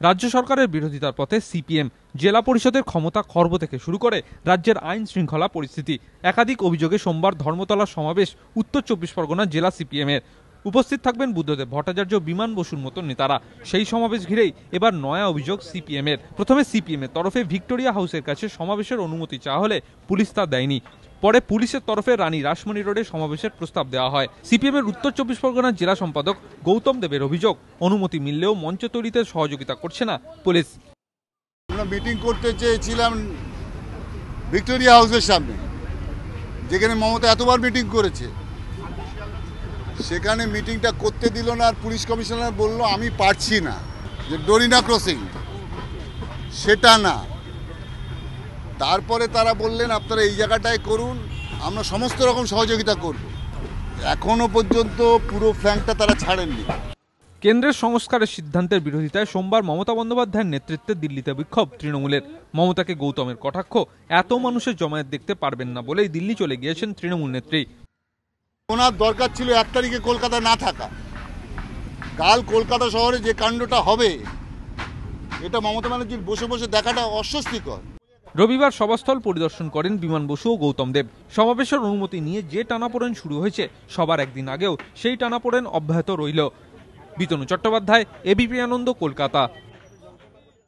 রাজ্য সরকারের বিরোধিতার পথে সিপিএম। জেলা পরিষদের ক্ষমতা খর্ব থেকে শুরু করে রাজ্যের আইন শৃঙ্খলা পরিস্থিতি, একাধিক অভিযোগে সোমবার ধর্মতলার সমাবেশ উত্তর 24 পরগনা জেলা সিপিএম এর। উপস্থিত থাকবেন বুদ্ধদেব ভট্টাচার্য, বিমান বসুর মতো নেতারা। সেই সমাবেশ ঘিরেই এবার নয়া অভিযোগ সিপিএম এর। প্রথমে সিপিএম এর তরফে ভিক্টোরিয়া হাউসের কাছে সমাবেশের অনুমতি চাওয়া হলে পুলিশ তা দেয়নি। পরে পুলিশের তরফে রানী রাসমণি রোডে সমাবেশের প্রস্তাব দেওয়া হয়। সিপিএম এর উত্তর 24 পরগনার জেলা সম্পাদক গৌতম দেবের অভিযোগ, অনুমতি মিললেও মঞ্চ তৈরিতে সহযোগিতা করছে না পুলিশ। আমরা মিটিং করতে চেয়েছিলাম ভিক্টোরিয়া হাউসের সামনে, যেখানে মমতা এতবার মিটিং করেছে। সেখানে মিটিংটা করতে দিল না, আর পুলিশ কমিশনার বলল আমি পারছি না, যে ডোরিনা ক্রসিং সেটা না। তারপরে তারা বললেন আপনারা এই জায়গাটায় করুন, আমরা সমস্ত রকম সহযোগিতা করব। এখনো পর্যন্ত পুরো ফ্ল্যাঙ্কটা তারা ছাড়েননি। কেন্দ্রের সংস্কারের সিদ্ধান্তের বিরোধিতায় সোমবার মমতা বন্দ্যোপাধ্যায়ের নেতৃত্বে দিল্লিতে বিক্ষোভ তৃণমূলের। মমতাকে গৌতমের কটাক্ষ, এত মানুষের জমায়েত দেখতে পারবেন না বলেই দিল্লি চলে গিয়েছেন তৃণমূল নেত্রী। ওনার দরকার ছিল 1 তারিখে কলকাতা না থাকা। কাল কলকাতা শহরে যে কাণ্ডটা হবে, এটা মমতা ব্যানার্জির বসে বসে দেখাটা অস্বস্তিকর। রবিবার সভাস্থল পরিদর্শন করেন বিমান বসু ও গৌতম দেব। সমাবেশের অনুমতি নিয়ে যে টানাপোড়েন শুরু হয়েছে, সবার একদিন আগেও সেই টানাপোড়েন অব্যাহত রইল। বিতনু চট্টোপাধ্যায়, এবিপি আনন্দ, কলকাতা।